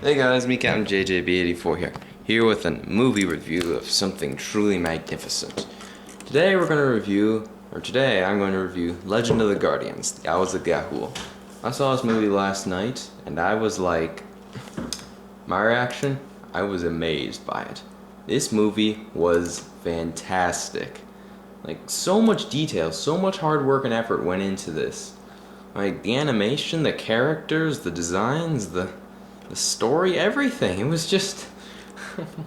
Hey guys, me Captain JJB84 here with a movie review of something truly magnificent. Today I'm going to review Legend of the Guardians, the Owls of Ga'Hoole. I saw this movie last night, and I was like, my reaction, I was amazed by it. This movie was fantastic. Like, so much detail, so much hard work and effort went into this. Like, the animation, the characters, the designs, the story, everything. It was just,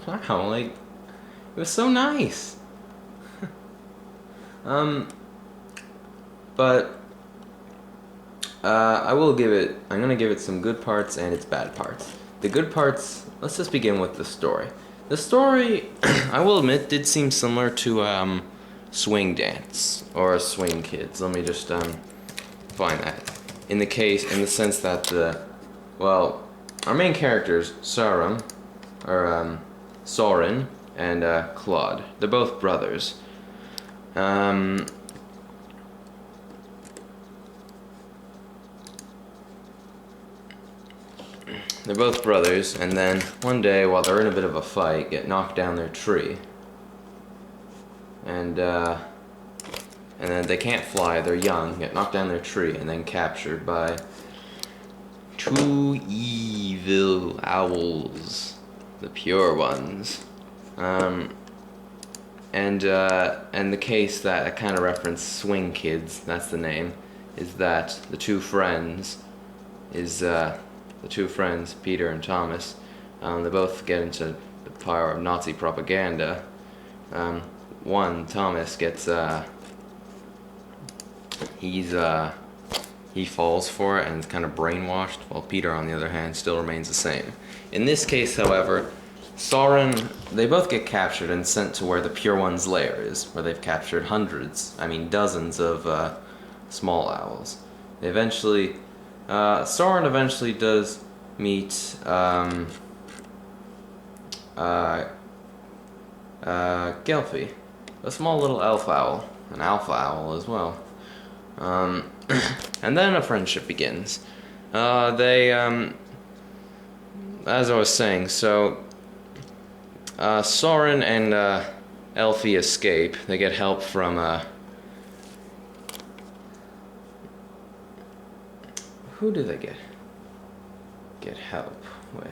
wow, like, it was so nice. But I'm gonna give it some good parts and its bad parts. The good parts, let's just begin with the story. The story, I will admit, did seem similar to Swing Dance or Swing Kids. Let me just find that. In the sense that our main characters, Soren and Claude, they're both brothers. They're both brothers, and then one day, while they're in a bit of a fight, get knocked down their tree. And then they can't fly, they're young, get knocked down their tree, and then captured by two evil owls, the pure ones. And the case that I kind of referenced Swing Kids, that's the name, is that the two friends, Peter and Thomas, they both get into the power of Nazi propaganda. One, Thomas gets, he falls for it and is kind of brainwashed, while Peter, on the other hand, still remains the same. In this case, however, Soren, they both get captured and sent to where the Pure One's lair is, where they've captured dozens of small owls. They eventually, Soren eventually does meet Gelfie, a small little elf owl, an alpha owl as well. And then a friendship begins. As I was saying, Soren and Elfie escape. They get help from who do they get help with?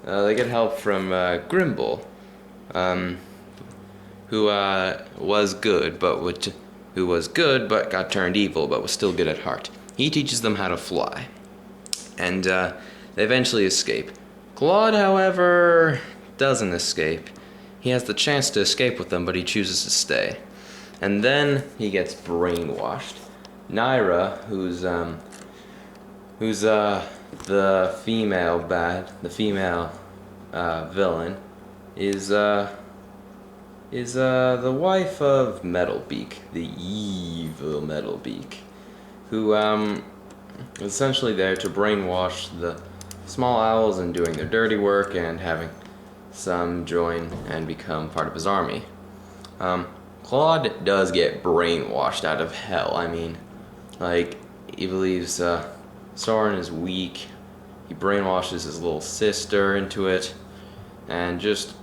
They get help from Grimble, who was good but got turned evil, but was still good at heart. He teaches them how to fly, and they eventually escape. Claude, however, doesn't escape. He has the chance to escape with them, but he chooses to stay. And then he gets brainwashed. Naira, who's the female villain, is the wife of Metalbeak, the evil Metalbeak, who is essentially there to brainwash the small owls and doing their dirty work and having some join and become part of his army. Claude does get brainwashed out of hell. I mean, like, he believes Soren is weak. He brainwashes his little sister into it, and just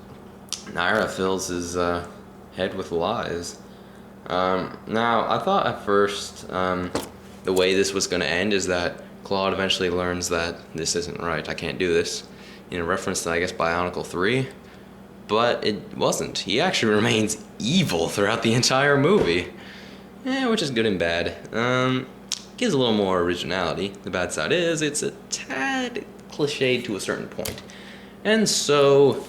Naira fills his head with lies. Now, I thought at first the way this was going to end is that Claude eventually learns that this isn't right, I can't do this, in reference to, I guess, Bionicle 3, but it wasn't. He actually remains evil throughout the entire movie, which is good and bad. Gives a little more originality. The bad side is it's a tad cliched to a certain point. And so,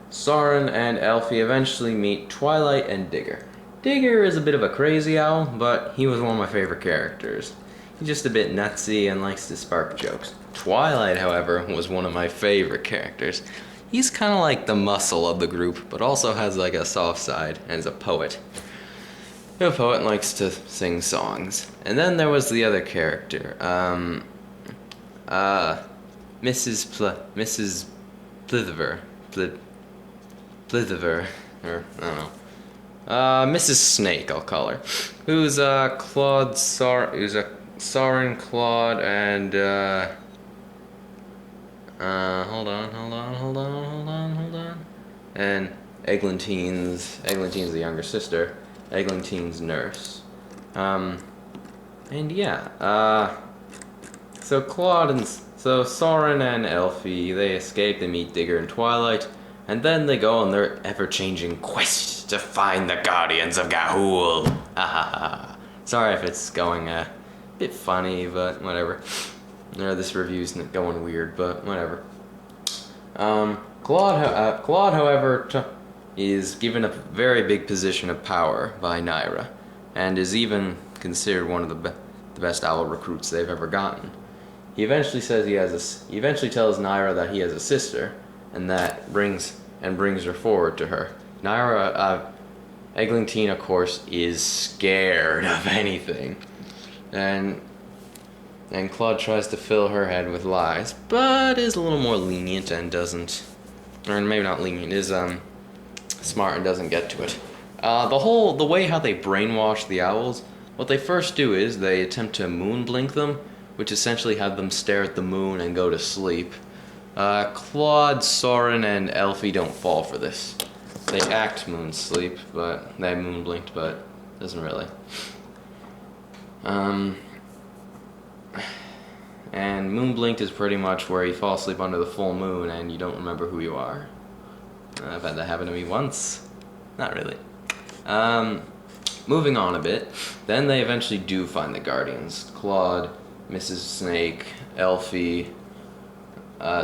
Soren and Elfie eventually meet Twilight and Digger. Digger is a bit of a crazy owl, but he was one of my favorite characters. He's just a bit nutsy and likes to spark jokes. Twilight, however, was one of my favorite characters. He's kind of like the muscle of the group, but also has like a soft side and is a poet. A poet and likes to sing songs. And then there was the other character, Mrs. Blithiver, or I don't know. Mrs. Snake, I'll call her. Who's who's a Soren, Claude, and hold on. And Eglantine's the younger sister. Eglantine's nurse. And yeah, so Soren and Elfie, they escape, they meet Digger and Twilight, and then they go on their ever-changing quest to find the Guardians of Ga'Hoole. Sorry if it's going a bit funny, but whatever. This review's going weird, but whatever. Claude, however, is given a very big position of power by Naira, and is even considered one of the best owl recruits they've ever gotten. He eventually tells Naira that he has a sister, and that brings her forward to her. Eglantine, of course, is scared of anything, and Claude tries to fill her head with lies, but is a little more lenient and doesn't, or maybe not lenient, is smart and doesn't get to it. The way how they brainwash the owls, what they first do is they attempt to moon blink them, which essentially have them stare at the moon and go to sleep. Claude, Soren, and Elfie don't fall for this. They act moon sleep, but they moon blinked, but doesn't really. And moon blinked is pretty much where you fall asleep under the full moon and you don't remember who you are. I've had that happen to me once. Not really. Moving on a bit, then they eventually do find the Guardians. Claude, Mrs. Snake, Elfie,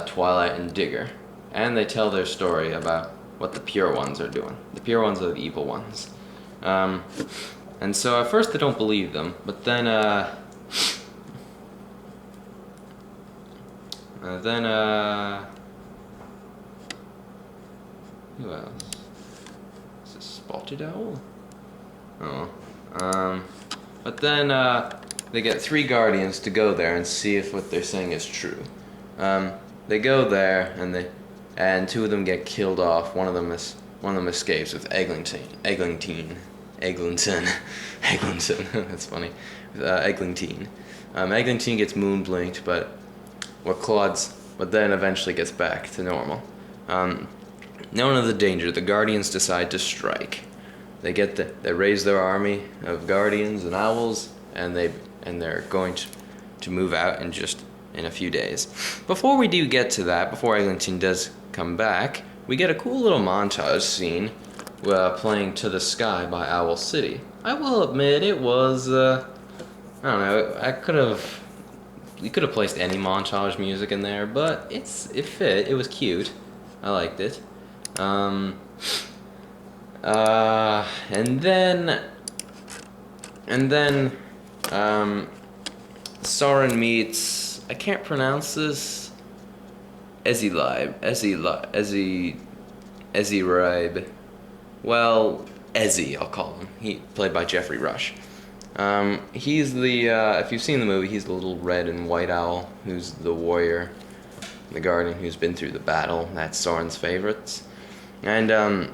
Twilight, and Digger. And they tell their story about what the Pure Ones are doing. The Pure Ones are the evil ones. And so at first they don't believe them, but then, who else? Is this Spotted Owl? Oh. But then, they get 3 Guardians to go there and see if what they're saying is true. They go there, and 2 of them get killed off. One of them escapes with Eglinton. That's funny. Eglantine. Eglantine gets moon blinked, but then eventually gets back to normal. Knowing of the danger, the Guardians decide to strike. They raise their army of Guardians and Owls, and they're going to move out in a few days. Before we do get to that, before Eglantine does come back, we get a cool little montage scene playing To the Sky by Owl City. I will admit it was, I don't know, we could have placed any montage music in there, but it fit, it was cute. I liked it. And then Soren meets, I can't pronounce this, Eziraib. Well, Ezzy, I'll call him. He played by Jeffrey Rush. He's if you've seen the movie, he's the little red and white owl who's the warrior, the guardian who's been through the battle. That's Soren's favorites. And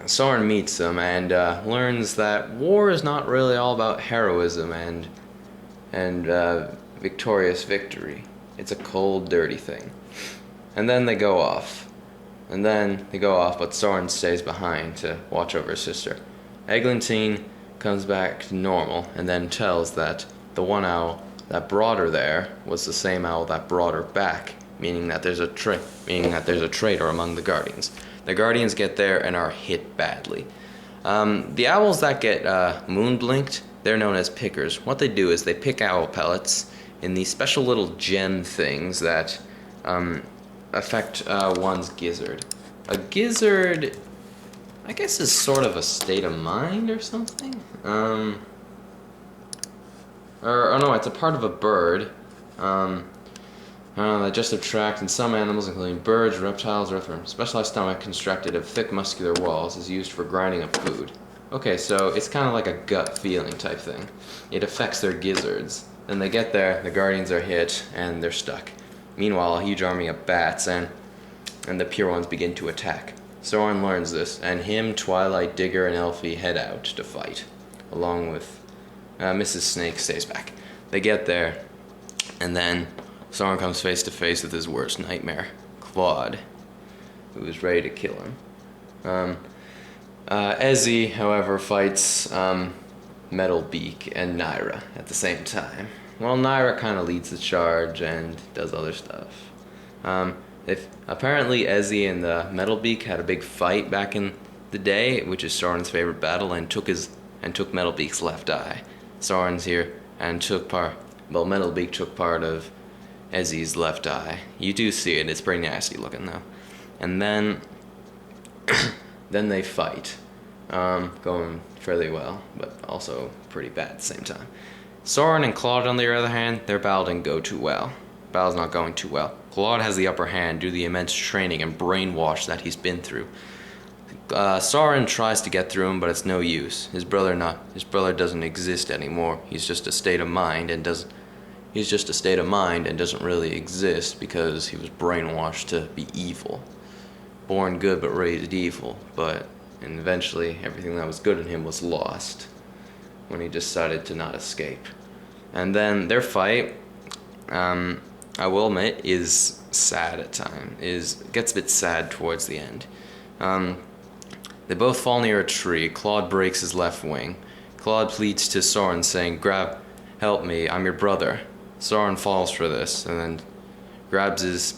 Soren meets him and learns that war is not really all about heroism and victorious victory. It's a cold, dirty thing. And then they go off. But Soren stays behind to watch over his sister. Eglantine comes back to normal and then tells that the one owl that brought her there was the same owl that brought her back, meaning that there's a traitor among the Guardians. The Guardians get there and are hit badly. The owls that get moon blinked, they're known as pickers. What they do is they pick owl pellets in these special little gem things that affect one's gizzard. A gizzard, I guess, is sort of a state of mind or something. It's a part of a bird. That just attract in some animals, including birds, reptiles, earthworms. Specialized stomach constructed of thick muscular walls is used for grinding up food. Okay, so it's kind of like a gut feeling type thing. It affects their gizzards. Then they get there, the Guardians are hit, and they're stuck. Meanwhile, a huge army of bats and the Pure Ones begin to attack. Soren learns this, and him, Twilight, Digger, and Elfie head out to fight, along with Mrs. Snake stays back. They get there, and then Soren comes face to face with his worst nightmare, Claude, who is ready to kill him. Ezzy, however, fights Metal Beak and Naira at the same time. Well, Naira kind of leads the charge and does other stuff. Apparently Ezzy and the Metal Beak had a big fight back in the day, which is Soren's favorite battle, and took Metal Beak's left eye. Soren's here and Metal Beak took part of Ezzy's left eye. You do see it, it's pretty nasty looking though. And then then they fight. Going fairly well, but also pretty bad at the same time. Soren and Claude, on the other hand, their battle didn't go too well. Battle's not going too well. Claude has the upper hand due to the immense training and brainwash that he's been through. Soren tries to get through him, but it's no use. His brother doesn't exist anymore. He's just a state of mind and doesn't really exist because he was brainwashed to be evil. Born good but raised evil, and eventually everything that was good in him was lost when he decided to not escape. And then their fight, I will admit, is sad at times. Gets a bit sad towards the end. They both fall near a tree. Claude breaks his left wing. Claude pleads to Soren, saying, help me, I'm your brother." Soren falls for this, and then grabs this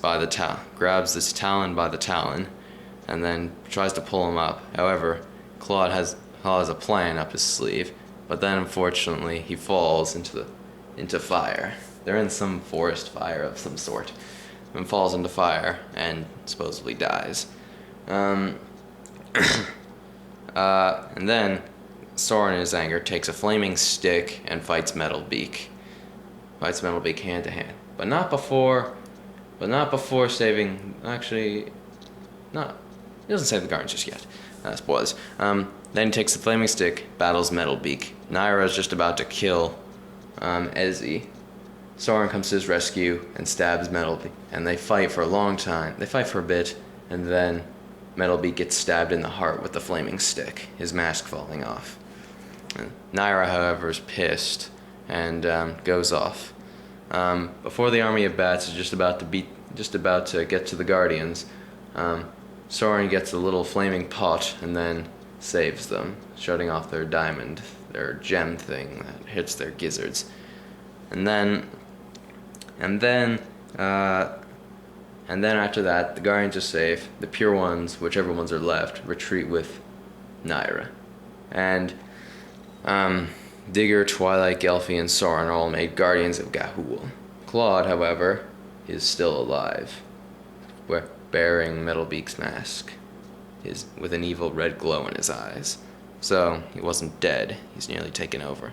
talon by the talon, and then tries to pull him up. However, Claude has a plan up his sleeve, but then unfortunately he falls into fire. They're in some forest fire of some sort, and falls into fire and supposedly dies. And then Soren, in his anger, takes a flaming stick and fights Metal Beak. Fights Metal Beak hand to hand, but not before saving. Actually, not. He doesn't save the Guardians just yet. Spoilers. Then he takes the flaming stick, battles Metal Beak. Naira is just about to kill Ezzy. Soren comes to his rescue and stabs Metal Beak, and they fight for a long time. They fight for a bit, and then Metal Beak gets stabbed in the heart with the flaming stick, his mask falling off. Naira, however, is pissed and goes off. Before the army of bats is just about to get to the Guardians, Soren gets a little flaming pot and then saves them, shutting off their gem thing that hits their gizzards. And then after that, the Guardians are safe. The pure ones, whichever ones are left, retreat with Naira. And Digger, Twilight, Gelfie, and Soren are all made Guardians of Ga'Hoole. Claude, however, is still alive, bearing Metal Beak's mask, with an evil red glow in his eyes. So he wasn't dead, he's nearly taken over.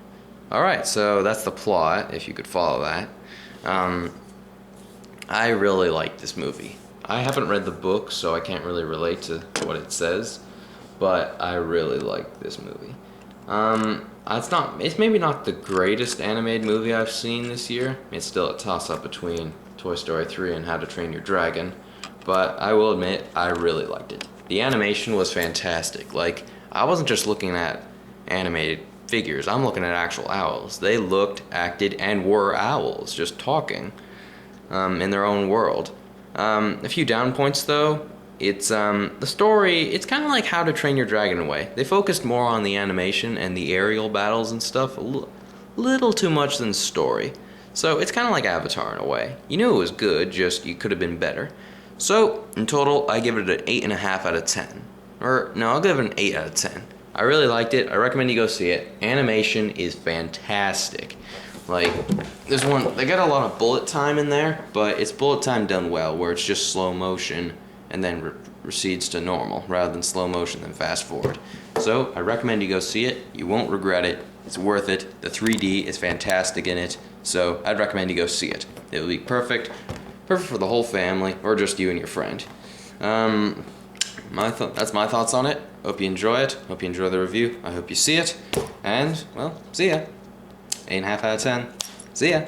Alright, so that's the plot, if you could follow that. I really like this movie. I haven't read the book, so I can't really relate to what it says, but I really like this movie. It's maybe not the greatest animated movie I've seen this year. It's still a toss-up between Toy Story 3 and How to Train Your Dragon, but I will admit, I really liked it. The animation was fantastic. Like, I wasn't just looking at animated figures, I'm looking at actual owls. They looked, acted, and were owls, just talking, in their own world. A few down points though. It's the story, it's kind of like How to Train Your Dragon in a way. They focused more on the animation and the aerial battles and stuff, a little too much than story. So it's kind of like Avatar in a way. You knew it was good, just you could have been better. So in total, I give it an 8.5 out of 10. Or no, I'll give it an 8 out of 10. I really liked it. I recommend you go see it. Animation is fantastic. Like, there's one, they got a lot of bullet time in there, but it's bullet time done well, where it's just slow motion and then recedes to normal, rather than slow motion then fast forward. So, I recommend you go see it. You won't regret it. It's worth it. The 3D is fantastic in it, so I'd recommend you go see it. It will be perfect for the whole family, or just you and your friend. That's my thoughts on it. Hope you enjoy it. Hope you enjoy the review. I hope you see it. And, well, see ya. 8.5 out of 10. See ya.